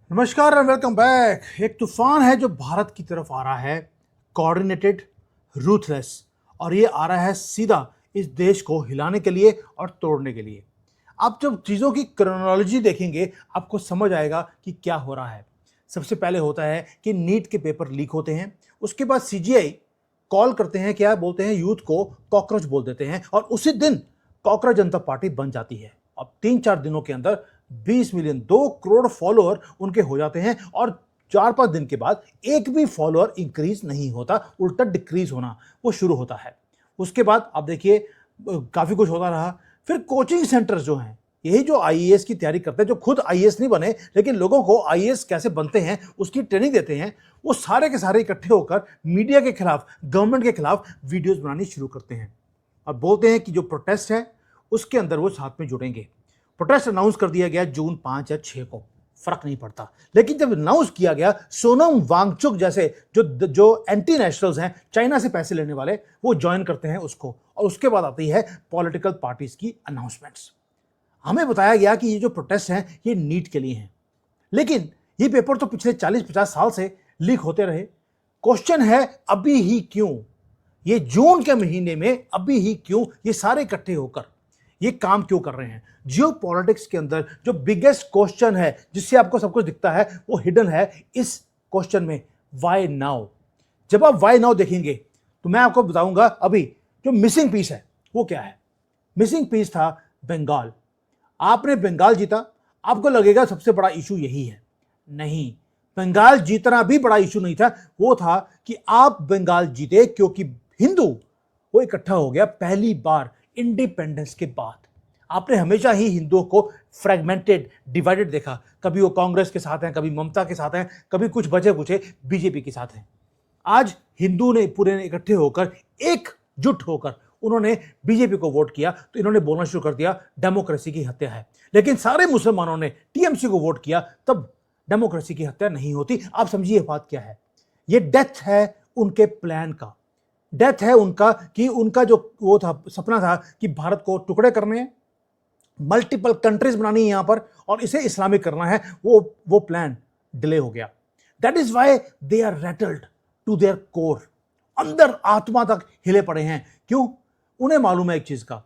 नमस्कार and welcome back. एक तूफान है जो भारत की तरफ आ रहा है, कोऑर्डिनेटेड, रूथलेस, और ये आ रहा है सीधा इस देश को हिलाने के लिए और तोड़ने के लिए। आप जब चीज़ों की क्रोनोलॉजी देखेंगे आपको समझ आएगा कि क्या हो रहा है। सबसे पहले होता है कि नीट के पेपर लीक होते हैं, उसके बाद सीजीआई कॉल करते हैं, क्या बोलते हैं, यूथ को कॉकरोच बोल देते हैं और उसी दिन कॉकरोच जनता पार्टी बन जाती है। अब 3-4 दिनों के अंदर 20 मिलियन 2 करोड़ फॉलोअर उनके हो जाते हैं और 4-5 दिन के बाद एक भी फॉलोअर इंक्रीज नहीं होता, उल्टा डिक्रीज होना वो शुरू होता है। उसके बाद आप देखिए काफ़ी कुछ होता रहा। फिर कोचिंग सेंटर्स जो हैं, यही जो आईएएस की तैयारी करते हैं, जो खुद आईएएस नहीं बने लेकिन लोगों को आईएएस कैसे बनते हैं उसकी ट्रेनिंग देते हैं, वो सारे के सारे इकट्ठे होकर मीडिया के खिलाफ, गवर्नमेंट के खिलाफ वीडियोस बनानी शुरू करते हैं और बोलते हैं कि जो प्रोटेस्ट है उसके अंदर वो साथ में जुड़ेंगे। प्रोटेस्ट अनाउंस कर दिया गया जून 5 या 6 को, फर्क नहीं पड़ता। लेकिन जब अनाउंस किया गया, सोनम वांगचुक जैसे जो जो एंटी नेशनल्स हैं, चाइना से पैसे लेने वाले, वो ज्वाइन करते हैं उसको और उसके बाद आती है पॉलिटिकल पार्टीज की अनाउंसमेंट्स। हमें बताया गया कि ये जो प्रोटेस्ट हैं ये नीट के लिए हैं, लेकिन ये पेपर तो पिछले 40-50 साल से लीक होते रहे। क्वेश्चन है अभी ही क्यों, ये जून के महीने में अभी ही क्यों ये सारे इकट्ठे होकर ये काम क्यों कर रहे हैं। जियो पॉलिटिक्स के अंदर जो बिगेस्ट क्वेश्चन है जिससे आपको सब कुछ दिखता है वो हिडन है इस क्वेश्चन में, वाई नाउ। जब आप वाई नाउ देखेंगे तो मैं आपको बताऊंगा अभी जो मिसिंग पीस है वो क्या है। मिसिंग पीस था बंगाल। आपने बंगाल जीता, आपको लगेगा सबसे बड़ा इशू यही है। नहीं, बंगाल जीतना भी बड़ा इशू नहीं था। वो था कि आप बंगाल जीते क्योंकि हिंदू वो इकट्ठा हो गया पहली बार इंडिपेंडेंस के बाद। आपने हमेशा ही हिंदुओं को फ्रेगमेंटेड, डिवाइडेड देखा। कभी वो कांग्रेस के साथ हैं, कभी ममता के साथ हैं, कभी कुछ बचे कुचे बीजेपी के साथ हैं। आज हिंदू ने पूरे ने इकट्ठे होकर, एकजुट होकर उन्होंने बीजेपी को वोट किया तो इन्होंने बोलना शुरू कर दिया डेमोक्रेसी की हत्या है। लेकिन सारे मुसलमानों ने टीएमसी को वोट किया तब डेमोक्रेसी की हत्या नहीं होती। आप समझिए बात क्या है। ये डेथ है उनके प्लान का, डेथ है उनका कि उनका जो वो था, सपना था कि भारत को टुकड़े करने हैं, मल्टीपल कंट्रीज बनानी है यहां पर और इसे इस्लामिक करना है, वो प्लान डिले हो गया। That is why they are rattled to their core, अंदर आत्मा तक हिले पड़े हैं। क्यों? उन्हें मालूम है एक चीज का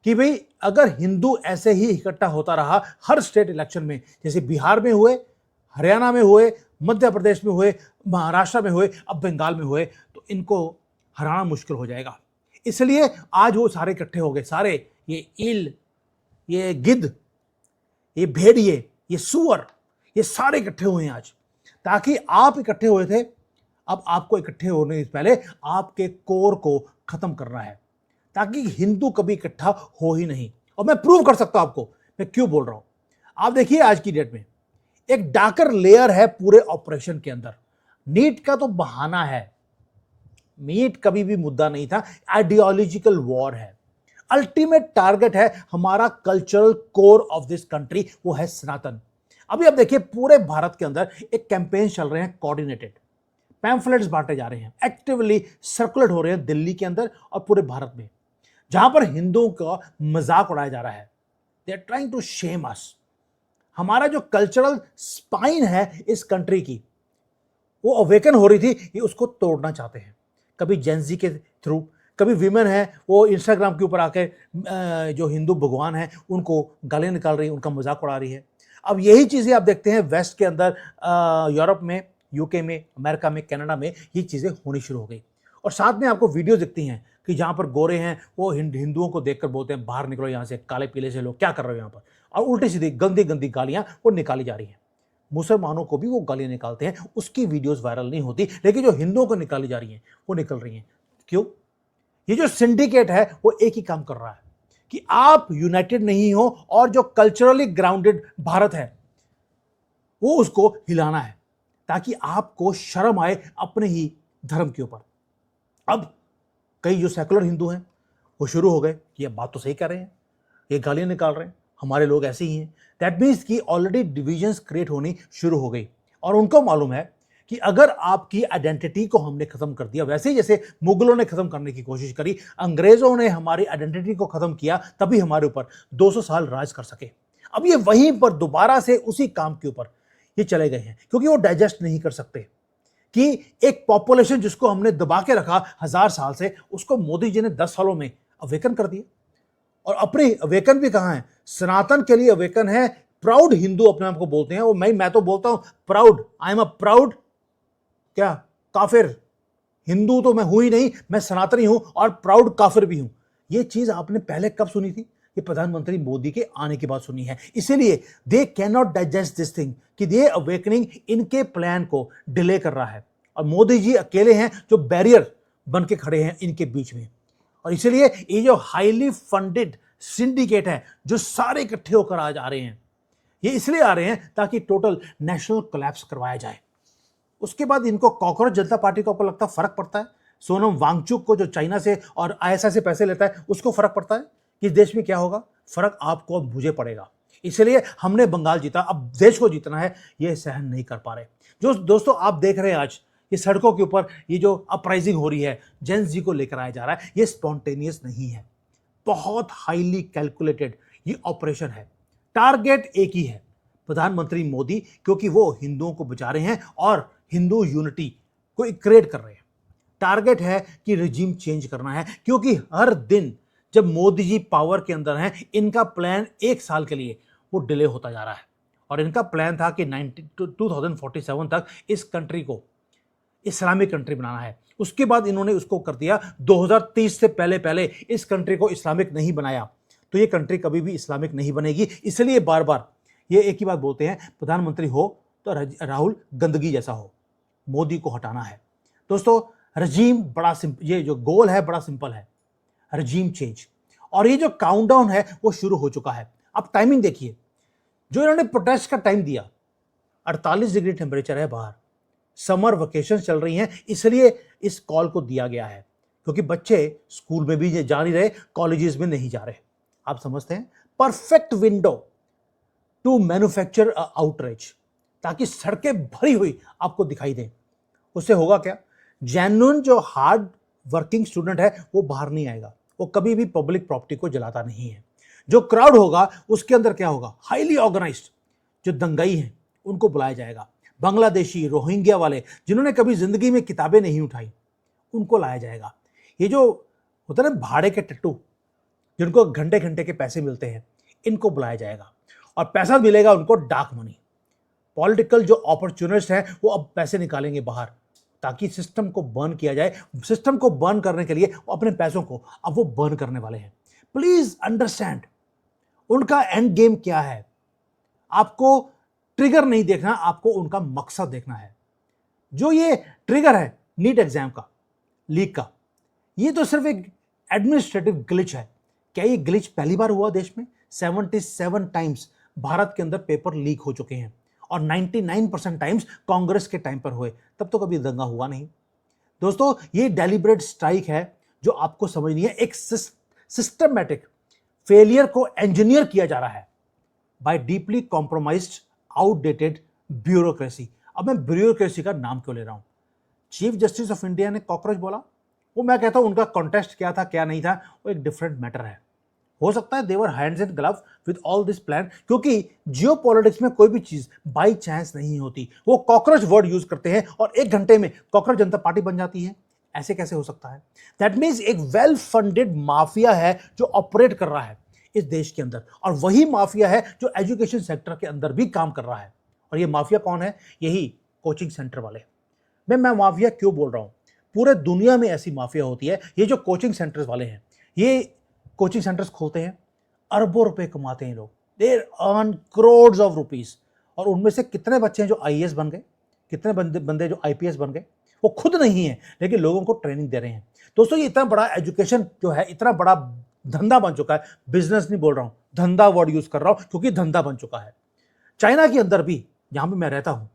कि भाई अगर हिंदू ऐसे ही इकट्ठा होता रहा हर स्टेट इलेक्शन में, जैसे बिहार में हुए, हरियाणा में हुए, मध्य प्रदेश में हुए, महाराष्ट्र में हुए, अब बंगाल में हुए, तो इनको हराना मुश्किल हो जाएगा। इसलिए आज वो सारे इकट्ठे हो गए, सारे ये ईल, ये गिद्ध, ये भेड़िए, ये सुअर, ये सारे इकट्ठे हुए हैं आज, ताकि आप इकट्ठे हुए थे। अब आपको इकट्ठे होने से पहले आपके कोर को खत्म करना है ताकि हिंदू कभी इकट्ठा हो ही नहीं। और मैं प्रूव कर सकता हूं आपको मैं क्यों बोल रहा हूं। आप देखिए आज की डेट में एक डार्कर लेयर है पूरे ऑपरेशन के अंदर। नीट का तो बहाना है, नीट कभी भी मुद्दा नहीं था, आइडियोलॉजिकल वॉर है। अल्टीमेट टारगेट है हमारा cultural core of this country, वो है सनातन। अभी आप देखिए पूरे भारत के अंदर एक कैंपेन चल रहे हैं, कोऑर्डिनेटेड पैम्फलेट्स बांटे जा रहे हैं, एक्टिवली सर्कुलेट हो रहे हैं दिल्ली के अंदर और पूरे भारत में, जहां पर हिंदुओं का मजाक उड़ाया जा रहा है। They are trying to shame us. हमारा जो कल्चरल स्पाइन है इस कंट्री की वो अवेकन हो रही थी, ये उसको तोड़ना चाहते हैं। कभी जेंजी के थ्रू, कभी विमेन है वो इंस्टाग्राम के ऊपर आके जो हिंदू भगवान है उनको गालियां निकाल रही है, उनका मजाक उड़ा रही है। अब यही चीज़ें आप देखते हैं वेस्ट के अंदर, यूरोप में, यूके में, अमेरिका में, कनाडा में ये चीज़ें होनी शुरू हो गई। और साथ में आपको वीडियो दिखती हैं कि जहाँ पर गोरे हैं वो हिंदुओं को देखकर बोलते हैं बाहर निकलो यहाँ से, काले पीले से लोग क्या कर रहे हो यहाँ पर, और उल्टी सीधी गंदी गंदी गालियाँ वो निकाली जा रही हैं। मुसलमानों को भी वो गालियाँ निकालते हैं, उसकी वीडियोस वायरल नहीं होती, लेकिन जो हिंदुओं को निकाली जा रही हैं वो निकल रही हैं। क्यों? ये जो सिंडिकेट है वो एक ही काम कर रहा है कि आप यूनाइटेड नहीं हो और जो कल्चरली ग्राउंडेड भारत है वो उसको हिलाना है ताकि आपको शर्म आए अपने ही धर्म के ऊपर। अब कई जो सेकुलर हिंदू हैं वो शुरू हो गए कि ये बात तो सही कर रहे हैं, ये गालियां निकाल रहे हैं, हमारे लोग ऐसे ही हैं। दैट मीन्स कि ऑलरेडी डिविजन्स क्रिएट होनी शुरू हो गई और उनको मालूम है कि अगर आपकी आइडेंटिटी को हमने खत्म कर दिया, वैसे ही जैसे मुगलों ने खत्म करने की कोशिश करी, अंग्रेजों ने हमारी आइडेंटिटी को खत्म किया, तभी हमारे ऊपर 200 साल राज कर सके। अब ये वहीं पर दोबारा से उसी काम के ऊपर ये चले गए हैं, क्योंकि वो डाइजेस्ट नहीं कर सकते कि एक पॉपुलेशन जिसको हमने दबा के रखा 1000 साल से, उसको मोदी जी ने 10 सालों में अवेकन कर दिया। और अपनी अवेकन भी कहां है, सनातन के लिए अवेकन है। प्राउड हिंदू अपने आप को बोलते हैं, वो मैं तो बोलता हूं proud, I am a proud क्या काफिर। हिंदू तो मैं हूं ही नहीं, मैं सनातनी हूं और प्राउड काफिर भी हूं। ये चीज आपने पहले कब सुनी थी? ये प्रधानमंत्री मोदी के आने के बाद सुनी है। इसीलिए they can not digest this thing कि ये अवेकनिंग इनके प्लान को डिले कर रहा है, और मोदी जी अकेले हैं जो बैरियर बन के खड़े हैं इनके बीच में। और इसीलिए ये जो हाईली फंडेड सिंडिकेट है, जो सारे इकट्ठे होकर आज आ रहे हैं, ये इसलिए आ रहे हैं ताकि टोटल नेशनल कोलैप्स करवाया जाए। उसके बाद इनको कॉकरोच जनता पार्टी को आपको लगता है फर्क पड़ता है? सोनम वांगचुक को जो चाइना से और आईएसआई से पैसे लेता है उसको फर्क पड़ता है कि देश में क्या होगा? फर्क आपको अब मुझे पड़ेगा। इसलिए हमने बंगाल जीता, अब देश को जीतना है, ये सहन नहीं कर पा रहे। जो दोस्तों आप देख रहे हैं आज ये सड़कों के ऊपर ये जो अपराइजिंग हो रही है, जेन जी को लेकर आया जा रहा है, ये स्पॉन्टेनियस नहीं है, बहुत हाईली कैलकुलेटेड ये ऑपरेशन है। टारगेट एक ही है, प्रधानमंत्री मोदी, क्योंकि वो हिंदुओं को बचा रहे हैं और हिंदू यूनिटी को क्रिएट कर रहे हैं। टारगेट है कि रिजीम चेंज करना है, क्योंकि हर दिन जब मोदी जी पावर के अंदर हैं, इनका प्लान 1 साल के लिए वो डिले होता जा रहा है। और इनका प्लान था कि 2047 तक इस कंट्री को इस्लामिक कंट्री बनाना है। उसके बाद इन्होंने उसको कर दिया 2030 से पहले पहले इस कंट्री को इस्लामिक नहीं बनाया, तो ये कंट्री कभी भी इस्लामिक नहीं बनेगी। इसलिए बार बार ये एक ही बात बोलते हैं, प्रधानमंत्री हो तो राहुल गंदगी जैसा हो, मोदी को हटाना है। दोस्तों रजीम बड़ा ये जो गोल है बड़ा सिंपल है, रजीम चेंज। और ये जो काउंटडाउन है वो शुरू हो चुका है। अब टाइमिंग देखिए, जो इन्होंने प्रोटेस्ट का टाइम दिया, 48 डिग्री टेम्परेचर है बाहर, समर वेकेशन चल रही हैं, इसलिए इस कॉल को दिया गया है, क्योंकि बच्चे स्कूल में भी जा नहीं रहे, कॉलेजेस में नहीं जा रहे। आप समझते हैं, perfect window to manufacture outreach, ताकि सड़कें भरी हुई आपको दिखाई दें। उससे होगा क्या? जेन्युइन जो हार्ड वर्किंग स्टूडेंट है वो बाहर नहीं आएगा, वो कभी भी पब्लिक प्रॉपर्टी को जलाता नहीं है। जो क्राउड होगा उसके अंदर क्या होगा? हाईली ऑर्गेनाइज्ड जो दंगाई हैं उनको बुलाया जाएगा। बांग्लादेशी, रोहिंग्या वाले, जिन्होंने कभी जिंदगी में किताबें नहीं उठाई, उनको लाया जाएगा। ये जो होता है ना भाड़े के टट्टू, जिनको घंटे घंटे के पैसे मिलते हैं, इनको बुलाया जाएगा। और पैसा मिलेगा उनको डार्क मनी। पॉलिटिकल जो अपॉर्चुनिस्ट हैं वो अब पैसे निकालेंगे बाहर, ताकि सिस्टम को बर्न किया जाए। सिस्टम को बर्न करने के लिए वो अपने पैसों को अब वो बर्न करने वाले हैं। प्लीज अंडरस्टैंड उनका एंड गेम क्या है। आपको ट्रिगर नहीं देखना, आपको उनका मकसद देखना है। जो ये ट्रिगर है नीट एग्जाम का लीक का, ये तो सिर्फ एक एडमिनिस्ट्रेटिव ग्लिच है। क्या ये ग्लिच पहली बार हुआ देश में? 77 टाइम्स भारत के अंदर पेपर लीक हो चुके हैं, और 99% टाइम्स कांग्रेस के टाइम पर हुए, तब तो कभी दंगा हुआ नहीं। दोस्तों ये डेलिब्रेट स्ट्राइक है जो आपको समझनी है। एक सिस्टमैटिक फेलियर को इंजीनियर किया जा रहा है by deeply compromised outdated bureaucracy. अब मैं ब्यूरोक्रेसी का नाम क्यों ले रहा हूं? चीफ जस्टिस ऑफ इंडिया ने कॉकरोच बोला, वो मैं कहता हूं उनका कॉन्टेक्स्ट क्या था क्या नहीं था वो एक डिफरेंट मैटर है। हो सकता है their hands in glove with all this plan, क्योंकि जियोपॉलिटिक्स में कोई भी चीज बाई चांस नहीं होती। वो कॉकरोच वर्ड यूज करते हैं और 1 घंटे में कॉकरोच जनता पार्टी बन जाती है। ऐसे कैसे हो सकता है? दैट मीन्स एक वेल फंडेड माफिया है जो ऑपरेट कर रहा है इस देश के अंदर, और वही माफिया है जो एजुकेशन सेक्टर के अंदर भी काम कर रहा है। और ये माफिया कौन है? यही कोचिंग सेंटर वाले। मैं माफिया क्यों बोल रहा हूं? पूरे दुनिया में ऐसी माफिया होती है। ये जो कोचिंग सेंटर्स वाले हैं, ये कोचिंग सेंटर्स खोलते हैं, अरबों रुपए कमाते हैं लोग, देर अर्न करोड्स ऑफ रुपीस। और उनमें से कितने बच्चे हैं जो आईएएस बन गए, कितने बंदे जो आईपीएस बन गए? वो खुद नहीं है लेकिन लोगों को ट्रेनिंग दे रहे हैं। दोस्तों ये इतना बड़ा एजुकेशन जो है, इतना बड़ा धंधा बन चुका है। बिजनेस नहीं बोल रहा हूं, धंधा वर्ड यूज कर रहा हूं, क्योंकि धंधा बन चुका है। चाइना के अंदर भी, जहां पे मैं रहता हूं,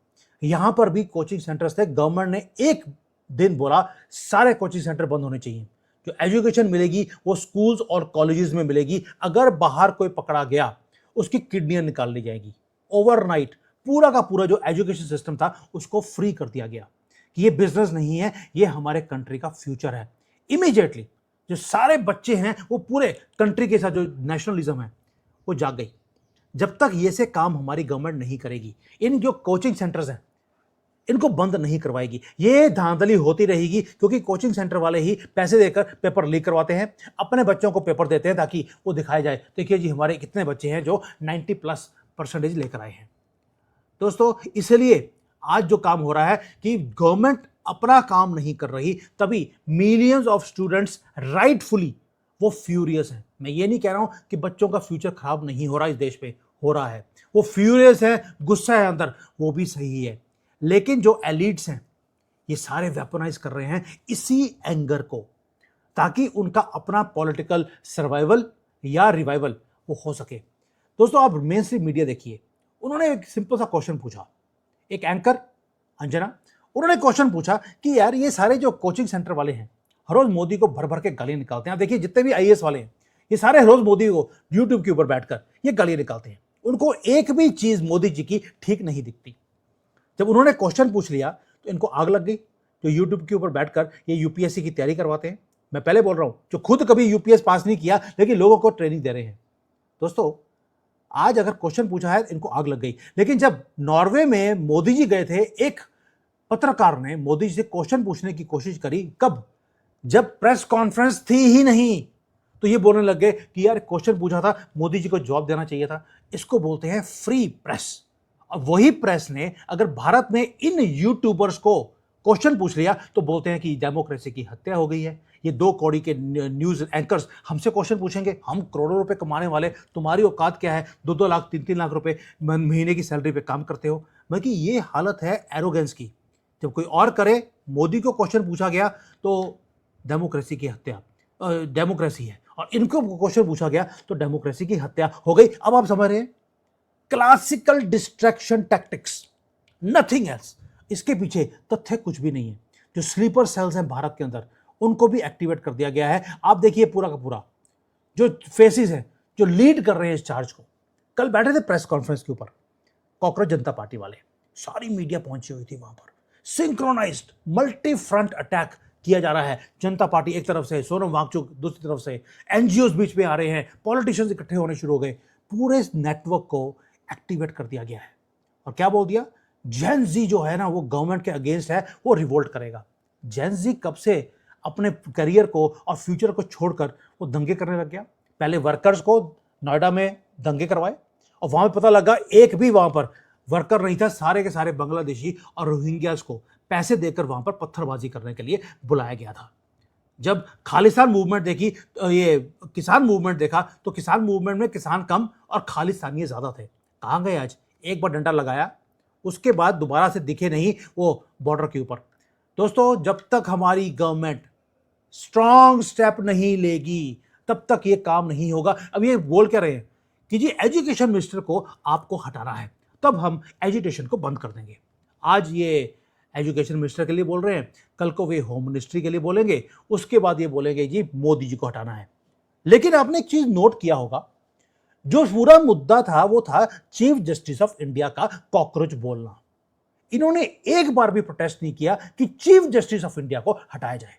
यहां पर भी कोचिंग सेंटर्स थे। गवर्नमेंट ने एक दिन बोला सारे कोचिंग सेंटर बंद होने चाहिए। जो एजुकेशन मिलेगी वो स्कूल्स और कॉलेजेस में मिलेगी। अगर बाहर कोई पकड़ा गया उसकी किडनियां निकाल ली जाएगी। ओवरनाइट पूरा का पूरा जो एजुकेशन सिस्टम था उसको फ्री कर दिया गया कि ये बिजनेस नहीं है, ये हमारे कंट्री का फ्यूचर है। इमीडिएटली जो सारे बच्चे हैं वो पूरे कंट्री के साथ जो नेशनलिज्म है वो जाग गई। जब तक ये से काम हमारी गवर्नमेंट नहीं करेगी, इन जो कोचिंग सेंटर्स हैं इनको बंद नहीं करवाएगी, ये धांधली होती रहेगी, क्योंकि कोचिंग सेंटर वाले ही पैसे देकर पेपर लीक करवाते हैं, अपने बच्चों को पेपर देते हैं ताकि वो दिखाया जाए, देखिए जी हमारे कितने बच्चे हैं जो 90+ % लेकर आए हैं। दोस्तों इसलिए आज जो काम हो रहा है कि गवर्नमेंट अपना काम नहीं कर रही, तभी मिलियंस ऑफ स्टूडेंट्स राइटफुली वो फ्यूरियस हैं। मैं ये नहीं कह रहा हूं कि बच्चों का फ्यूचर खराब नहीं हो रहा, इस देश पे हो रहा है, वो फ्यूरियस है, गुस्सा है अंदर, वो भी सही है। लेकिन जो एलिट्स हैं ये सारे वेपनाइज कर रहे हैं इसी एंगर को, ताकि उनका अपना पॉलिटिकल सर्वाइवल या रिवाइवल वो हो सके। दोस्तों आप मेन स्ट्रीम मीडिया देखिए, उन्होंने एक सिंपल सा क्वेश्चन पूछा, एक एंकर अंजना, उन्होंने क्वेश्चन पूछा कि यार ये सारे जो कोचिंग सेंटर वाले हैं हर रोज मोदी को भर भर के गाली निकालते हैं। आप देखिए जितने भी आईएएस वाले हैं ये सारे हर रोज मोदी को यूट्यूब के ऊपर बैठकर ये गाली निकालते हैं, उनको एक भी चीज मोदी जी की ठीक नहीं दिखती। जब उन्होंने क्वेश्चन पूछ लिया तो इनको आग लग गई, जो यूट्यूब के ऊपर बैठकर ये यूपीएससी की तैयारी करवाते हैं। मैं पहले बोल रहा हूं, जो खुद कभी यूपीएस पास नहीं किया लेकिन लोगों को ट्रेनिंग दे रहे हैं। दोस्तों आज अगर क्वेश्चन पूछा है तो इनको आग लग गई, लेकिन जब नॉर्वे में मोदी जी गए थे, एक पत्रकार ने मोदी जी से क्वेश्चन पूछने की कोशिश करी, कब? जब प्रेस कॉन्फ्रेंस थी ही नहीं, तो ये बोलने लग गए कि यार क्वेश्चन पूछा था, मोदी जी को जवाब देना चाहिए था। इसको बोलते हैं फ्री प्रेस। और वही प्रेस ने अगर भारत में इन यूट्यूबर्स को क्वेश्चन पूछ लिया तो बोलते हैं कि डेमोक्रेसी की हत्या हो गई है। ये 2 कौड़ी के न्यूज एंकर्स हमसे क्वेश्चन पूछेंगे, हम करोड़ों रुपए कमाने वाले, तुम्हारी औकात क्या है? 2-2 लाख 3-3 लाख रुपए महीने की सैलरी पे काम करते हो। बल्कि ये हालत है एरोगेंस की। जब कोई और करे, मोदी को क्वेश्चन पूछा गया तो डेमोक्रेसी की हत्या, डेमोक्रेसी है, और इनको क्वेश्चन पूछा गया तो डेमोक्रेसी की हत्या हो गई। अब आप समझ रहे हैं, classical distraction tactics, nothing else. इसके पीछे तथ्य कुछ भी नहीं है। जो स्लीपर सेल्स हैं भारत के अंदर उनको भी एक्टिवेट कर दिया गया है। आप देखिए पूरा का पूरा जो फेसेस हैं जो लीड कर रहे हैं इस चार्ज को, कल बैठे थे प्रेस कॉन्फ्रेंस के ऊपर कॉकरोच जनता पार्टी वाले, सारी मीडिया पहुंची हुई थी वहां पर। सिंक्रोनाइज्ड मल्टी फ्रंट अटैक किया जा रहा है। जनता पार्टी एक तरफ से, सोनम वांगचुक दूसरी तरफ से, एनजीओज बीच में आ रहे हैं, पॉलिटिशियंस इकट्ठे होने शुरू हो गए। पूरे इस नेटवर्क को एक्टिवेट कर दिया गया है। और क्या बोल दिया, जेन जी जो है ना वो गवर्नमेंट के अगेंस्ट है, वो रिवोल्ट करेगा। जेन जी कब से अपने करियर को और फ्यूचर को छोड़कर वो दंगे करने लग गया। पहले वर्कर्स को नोएडा में दंगे करवाए और वहां पे पता लगा एक भी वहां पर वर्कर नहीं था, सारे के सारे बांग्लादेशी और रोहिंग्यास को पैसे देकर वहां पर पत्थरबाजी करने के लिए बुलाया गया था। जब खालिस्तान मूवमेंट देखी, ये किसान मूवमेंट देखा, तो किसान मूवमेंट में किसान कम और खालिस्तानी ज्यादा थे। कहां गए आज? एक बार डंडा लगाया, उसके बाद दोबारा से दिखे नहीं वो बॉर्डर के ऊपर। दोस्तों जब तक हमारी गवर्नमेंट स्ट्रॉन्ग स्टेप नहीं लेगी तब तक ये काम नहीं होगा। अब ये बोल क्या रहे हैं कि जी एजुकेशन मिनिस्टर को आपको हटाना है, तब हम एजुकेशन को बंद कर देंगे। आज ये एजुकेशन मिनिस्टर के लिए बोल रहे हैं, कल को वे होम मिनिस्ट्री के लिए बोलेंगे, उसके बाद ये बोलेंगे जी मोदी जी को हटाना है। लेकिन आपने एक चीज नोट किया होगा, जो पूरा मुद्दा था वो था चीफ जस्टिस ऑफ इंडिया का कॉकरोच बोलना। इन्होंने एक बार भी प्रोटेस्ट नहीं किया कि चीफ जस्टिस ऑफ इंडिया को हटाया जाए।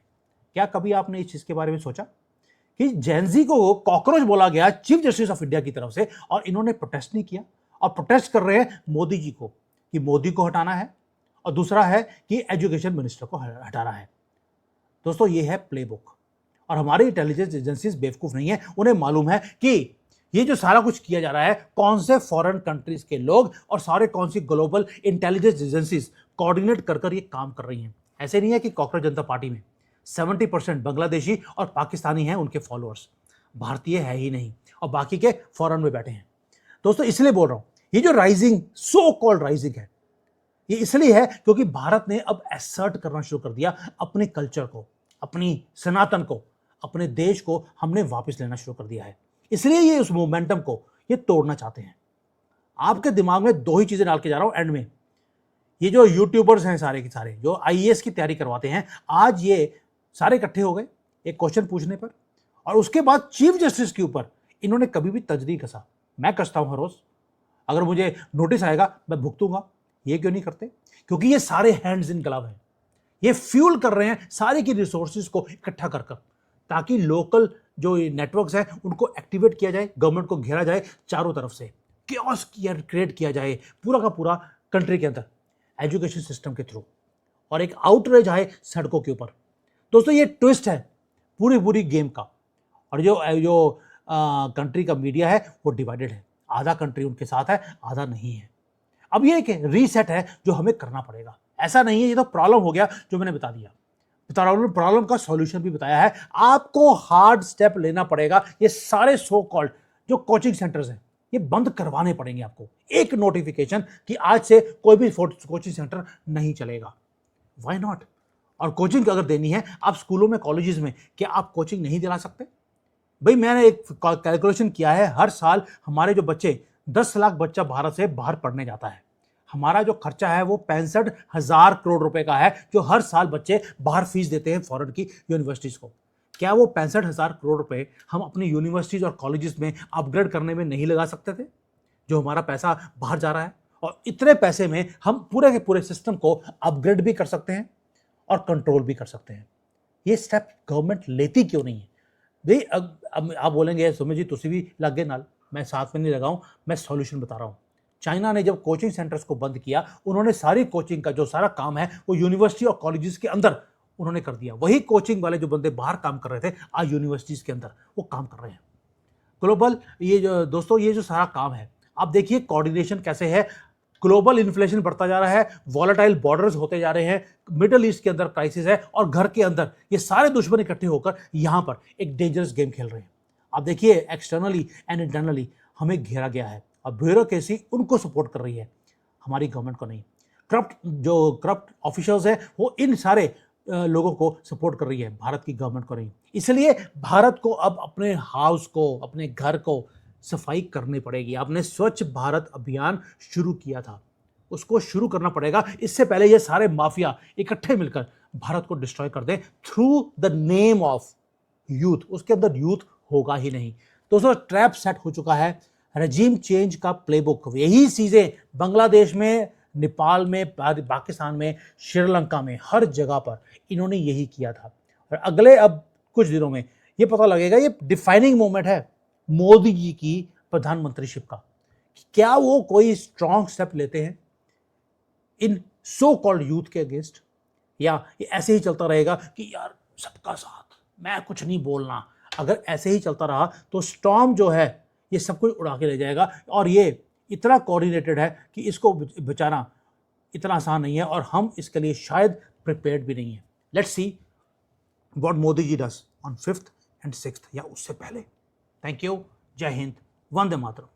क्या कभी आपने इस चीज के बारे में सोचा कि जैनजी को कॉकरोच बोला गया चीफ जस्टिस ऑफ इंडिया की तरफ से और इन्होंने प्रोटेस्ट नहीं किया? और प्रोटेस्ट कर रहे हैं मोदी जी को कि मोदी को हटाना है, और दूसरा है कि एजुकेशन मिनिस्टर को हटाना है। दोस्तों ये है प्लेबुक, और हमारी इंटेलिजेंस एजेंसीज बेवकूफ नहीं है। उन्हें मालूम है कि ये जो सारा कुछ किया जा रहा है कौन से फॉरेन कंट्रीज के लोग और सारे कौन सी ग्लोबल इंटेलिजेंस एजेंसीज कोऑर्डिनेट कर ये काम कर रही हैं। ऐसे नहीं है कि कॉकरोच जनता पार्टी में 70% बांग्लादेशी और पाकिस्तानी हैं उनके फॉलोअर्स, भारतीय है ही नहीं, और बाकी के फॉरेन में बैठे हैं। दोस्तों इसलिए बोल रहा हूं, ये जो राइजिंग, सो कॉल्ड राइजिंग है, ये इसलिए है क्योंकि भारत ने अब एसर्ट करना शुरू कर दिया अपने कल्चर को, अपनी सनातन को, अपने देश को हमने वापस लेना शुरू कर दिया है। इसलिए ये उस मोमेंटम को ये तोड़ना चाहते हैं। आपके दिमाग में 2 ही चीजें डाल के जा रहा हूं एंड में। ये जो यूट्यूबर्स हैं सारे के सारे जो आईएएस की तैयारी करवाते हैं, आज ये सारे इकट्ठे हो गए एक क्वेश्चन पूछने पर, और उसके बाद चीफ जस्टिस के ऊपर इन्होंने कभी भी तंज नहीं कसा। मैं कसता हूं हर रोज, अगर मुझे नोटिस आएगा मैं भुगतूंगा। ये क्यों नहीं करते? क्योंकि ये सारे हैंड्स इन ग्लव हैं। ये फ्यूल कर रहे हैं सारे की रिसोर्सेज को इकट्ठा कर ताकि लोकल जो नेटवर्क्स हैं उनको एक्टिवेट किया जाए, गवर्नमेंट को घेरा जाए चारों तरफ से। केओस क्रिएट किया जाए पूरा का पूरा कंट्री के अंदर एजुकेशन सिस्टम के थ्रू, और एक आउटरीच आए सड़कों के ऊपर। दोस्तों ये ट्विस्ट है पूरी पूरी गेम का। और जो जो कंट्री का मीडिया है वो डिवाइडेड है, आधा कंट्री उनके साथ है, आधा नहीं है। अब ये एक रीसेट है जो हमें करना पड़ेगा। ऐसा नहीं है ये तो प्रॉब्लम हो गया जो मैंने बता दिया, प्रॉब्लम का सॉल्यूशन भी बताया है। आपको हार्ड स्टेप लेना पड़ेगा। ये सारे सो कॉल्ड जो कोचिंग सेंटर्स हैं ये बंद करवाने पड़ेंगे आपको। एक नोटिफिकेशन कि आज से कोई भी कोचिंग सेंटर नहीं चलेगा। Why not? और कोचिंग अगर देनी है आप स्कूलों में, कॉलेजेस में, क्या आप कोचिंग नहीं दिला सकते? भाई मैंने एक कैलकुलेशन किया है, हर साल हमारे जो बच्चे 10 लाख बच्चा भारत से बाहर पढ़ने जाता है। हमारा जो खर्चा है वो 65,000 करोड़ रुपए का है, जो हर साल बच्चे बाहर फीस देते हैं फॉरेन की यूनिवर्सिटीज को। क्या वो 65,000 करोड़ रुपए हम अपनी यूनिवर्सिटीज और कॉलेजेस में अपग्रेड करने में नहीं लगा सकते थे, जो हमारा पैसा बाहर जा रहा है? और इतने पैसे में हम पूरे के पूरे सिस्टम को अपग्रेड भी कर सकते हैं और कंट्रोल भी कर सकते हैं। ये स्टेप गवर्नमेंट लेती क्यों नहीं है? भाई अब आप बोलेंगे सुमित जी तुसी भी लग गए नाल, मैं साथ में नहीं लगाऊं, मैं सॉल्यूशन बता रहा हूं। चाइना ने जब कोचिंग सेंटर्स को बंद किया, उन्होंने सारी कोचिंग का जो सारा काम है वो यूनिवर्सिटी और कॉलेजेस के अंदर उन्होंने कर दिया। वही कोचिंग वाले जो बंदे बाहर काम कर रहे थे आज यूनिवर्सिटीज के अंदर वो काम कर रहे हैं। ग्लोबल ये जो दोस्तों ये जो सारा काम है, आप देखिए कोऑर्डिनेशन कैसे है। ग्लोबल इन्फ्लेशन बढ़ता जा रहा है, वॉलेटाइल बॉर्डर्स होते जा रहे हैं, मिडिल ईस्ट के अंदर क्राइसिस है, और घर के अंदर ये सारे दुश्मन इकट्ठे होकर यहां पर एक डेंजरस गेम खेल रहे हैं। आप देखिए एक्सटर्नली एंड इंटरनली हमें घेरा गया है, और ब्यूरोक्रेसी उनको सपोर्ट कर रही है, हमारी गवर्नमेंट को नहीं। करप्ट ऑफिसर्स हैं वो इन सारे लोगों को सपोर्ट कर रही है, भारत की गवर्नमेंट को नहीं। इसलिए भारत को अब अपने हाउस को, अपने घर को सफाई करनी पड़ेगी। आपने स्वच्छ भारत अभियान शुरू किया था, उसको शुरू करना पड़ेगा। इससे पहले ये सारे माफिया इकट्ठे मिलकर भारत को डिस्ट्रॉय कर दें through the name of youth. उसके अंदर यूथ होगा ही नहीं। दोस्तों ट्रैप सेट हो चुका है, रजीम चेंज का प्लेबुक। यही चीजें बांग्लादेश में, नेपाल में, पाकिस्तान में, श्रीलंका में, हर जगह पर इन्होंने यही किया था। और अगले अब कुछ दिनों में ये पता लगेगा, ये डिफाइनिंग मोमेंट है मोदी जी की प्रधानमंत्रीशिप का। क्या वो कोई स्ट्रॉन्ग स्टेप लेते हैं इन सो कॉल्ड यूथ के अगेंस्ट, या ये ऐसे ही चलता रहेगा कि यार सबका साथ, मैं कुछ नहीं बोलना। अगर ऐसे ही चलता रहा तो स्टॉर्म जो है ये सब कुछ उड़ा के ले जाएगा, और ये इतना कोऑर्डिनेटेड है कि इसको बचाना इतना आसान नहीं है, और हम इसके लिए शायद प्रिपेयर्ड भी नहीं है। Let's see what Modi ji does on 5th and 6th या उससे पहले। थैंक यू, जय हिंद, वंदे मातरम।